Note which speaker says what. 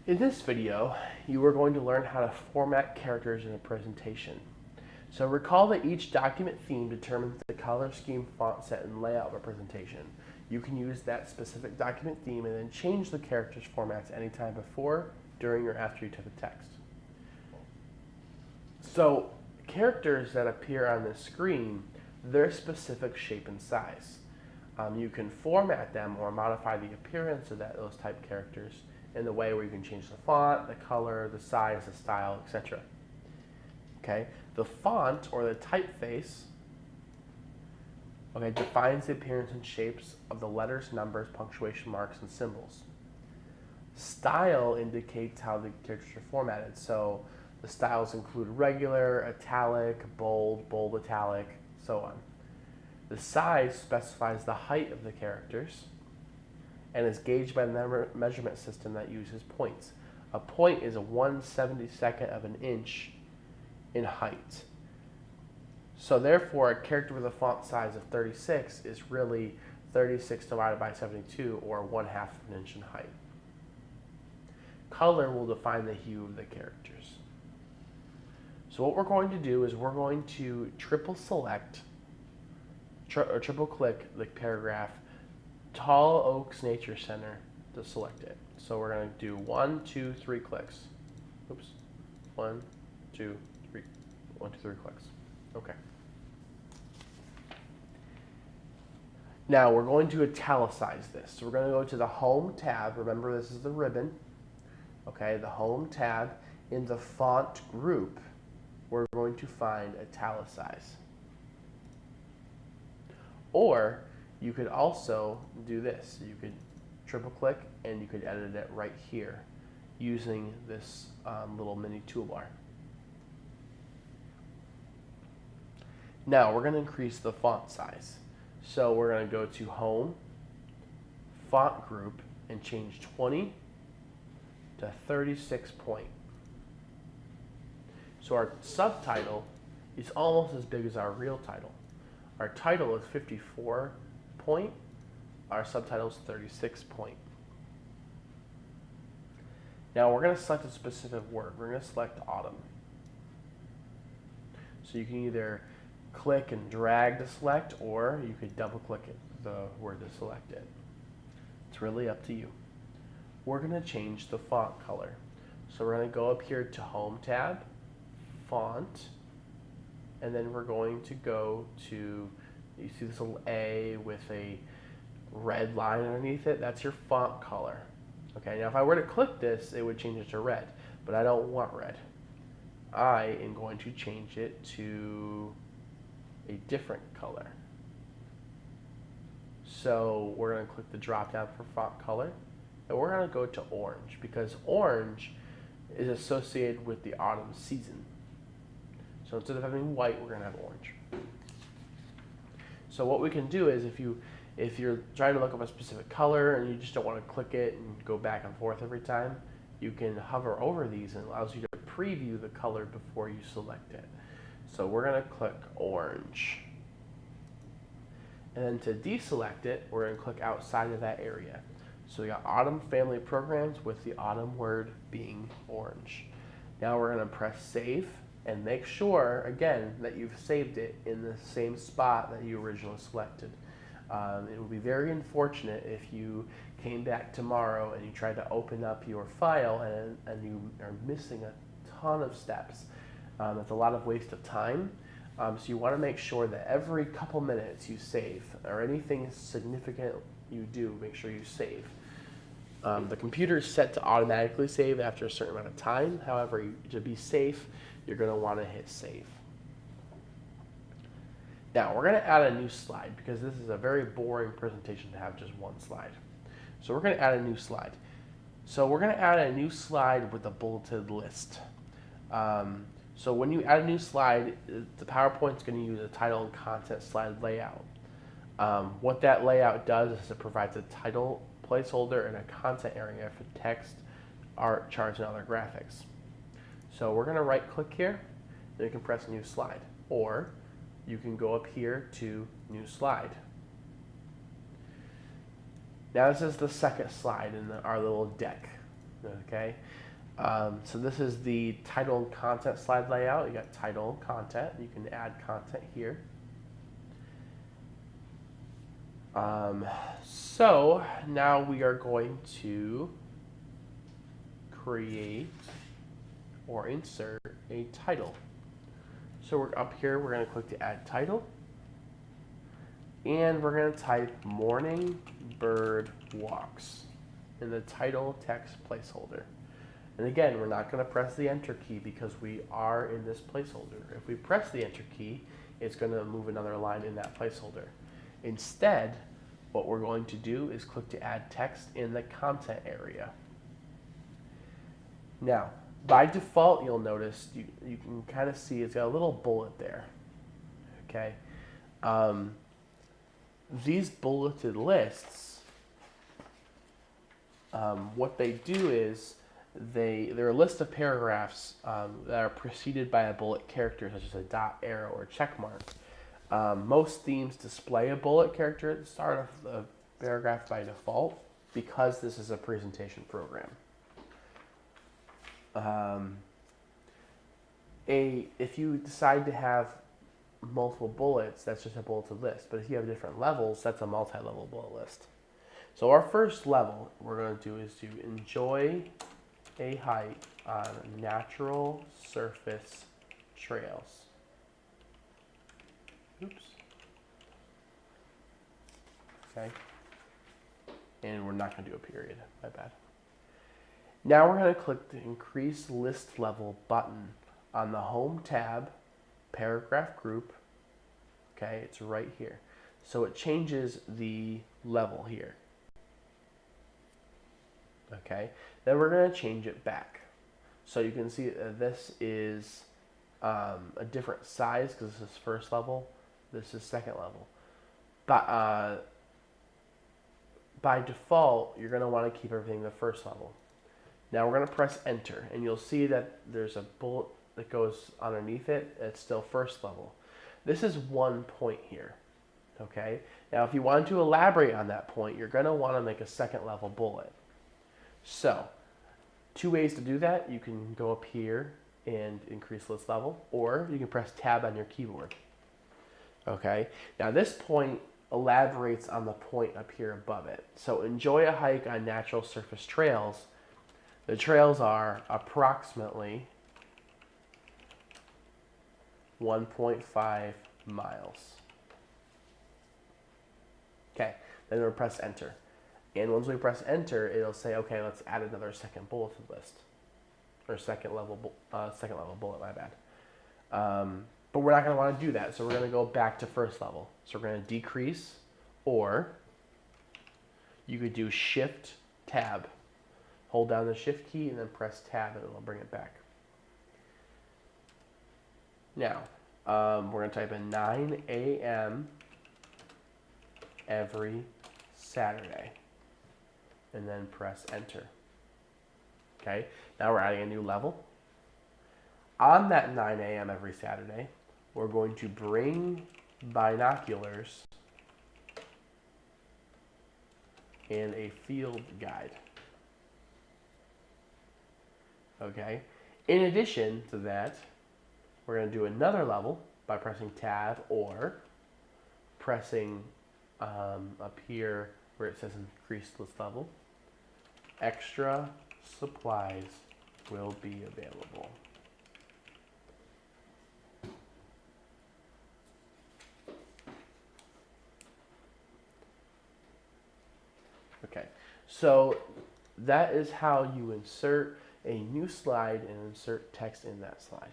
Speaker 1: In this video, you are going to learn how to format characters in a presentation. So recall that each document theme determines the color scheme, font set, and layout of a presentation. You can use that specific document theme and then change the characters' formats anytime before, during, or after you type the text. So characters that appear on the screen, their specific shape and size. You can format them or modify the appearance of those type characters in the way where you can change the font, the color, the size, the style, etc. Okay, the font or the typeface defines the appearance and shapes of the letters, numbers, punctuation marks, and symbols. Style indicates how the characters are formatted. So the styles include regular, italic, bold, bold italic, so on. The size specifies the height of the characters and is gauged by the measurement system that uses points. A point is a 1/72 of an inch in height. So therefore, a character with a font size of 36 is really 36 divided by 72, or 1/2 of an inch in height. Color will define the hue of the characters. So what we're going to do is we're going to triple click the paragraph Tall Oaks Nature Center to select it. So we're going to do 1, 2, 3 clicks. Oops. 1, 2, 3. 1, 2, 3 clicks. Okay. Now we're going to italicize this. So we're going to go to the Home tab. Remember, this is the ribbon. Okay, the Home tab. In the font group, we're going to find Italicize. Or you could also do this. You could triple click and you could edit it right here using this little mini toolbar. Now we're going to increase the font size. So we're going to go to Home, Font Group, and change 20 to 36 point. So our subtitle is almost as big as our real title. Our title is 54 point. Our subtitle is 36 point. Now we're going to select a specific word. We're going to select autumn. So you can either click and drag to select, or you could double click the word to select it. It's really up to you. We're going to change the font color. So we're going to go up here to Home tab, Font, and then we're going to go to, you see this little A with a red line underneath it? That's your font color. Okay, now if I were to click this, it would change it to red, but I don't want red. I am going to change it to a different color. So we're going to click the drop down for font color, and we're going to go to orange, because orange is associated with the autumn season. So instead of having white, we're going to have orange. So what we can do is if you're trying to look up a specific color and you just don't want to click it and go back and forth every time, you can hover over these, and it allows you to preview the color before you select it. So we're going to click orange. And then to deselect it, we're going to click outside of that area. So we got Autumn Family Programs with the autumn word being orange. Now we're going to press save and make sure, again, that you've saved it in the same spot that you originally selected. It would be very unfortunate if you came back tomorrow and you tried to open up your file and you are missing a ton of steps. It's a lot of waste of time. So you want to make sure that every couple minutes you save, or anything significant you do, make sure you save. The computer is set to automatically save after a certain amount of time. However, to be safe, you're going to want to hit save. Now, we're going to add a new slide, because this is a very boring presentation to have just one slide. So we're going to add a new slide. So we're going to add a new slide with a bulleted list. So when you add a new slide, the PowerPoint's going to use a title and content slide layout. What that layout does is it provides a title placeholder and a content area for text, art, charts, and other graphics. So we're going to right click here, then you can press new slide, or you can go up here to new slide. Now this is the second slide in our little deck. Okay. So this is the title and content slide layout. You got title and content. You can add content here. So now we are going to create or insert a title. So we're up here, we're going to click to add title. And we're going to type morning bird walks in the title text placeholder. And again, we're not going to press the enter key because we are in this placeholder. If we press the enter key, it's going to move another line in that placeholder. Instead, what we're going to do is click to add text in the content area. Now, by default, you'll notice you can kind of see it's got a little bullet there. Okay. These bulleted lists, what they do is they're a list of paragraphs that are preceded by a bullet character, such as a dot, arrow, or check mark. Most themes display a bullet character at the start of the paragraph by default because this is a presentation program. If you decide to have multiple bullets, that's just a bulleted list. But if you have different levels, that's a multi-level bullet list. So our first level we're going to do is to enjoy a hike on natural surface trails. Oops. Okay. And we're not going to do a period. My bad. Now we're going to click the Increase List Level button on the Home tab, Paragraph Group. Okay, it's right here. So it changes the level here. Okay, then we're going to change it back. So you can see that this is a different size because this is first level, this is second level. But by default, you're going to want to keep everything the first level. Now we're going to press enter, and you'll see that there's a bullet that goes underneath it. It's still first level. This is 1 point here. Okay. Now if you want to elaborate on that point, you're going to want to make a second level bullet. So 2 ways to do that. You can go up here and increase list level, or you can press tab on your keyboard. Okay. Now this point elaborates on the point up here above it. So enjoy a hike on natural surface trails. The trails are approximately 1.5 miles. Okay, then we'll press enter. And once we press enter, it'll say, okay, let's add another second bulleted list. Or second level bullet, my bad. But we're not going to want to do that, so we're going to go back to first level. So we're going to decrease, or you could do Shift Tab. Hold down the Shift key and then press Tab and it'll bring it back. Now, we're going to type in 9 a.m. every Saturday and then press enter. Okay, now we're adding a new level. On that 9 a.m. every Saturday, we're going to bring binoculars and a field guide. Okay, in addition to that, we're going to do another level by pressing tab or pressing up here where it says increased list level. Extra supplies will be available. Okay, so that is how you insert a new slide and insert text in that slide.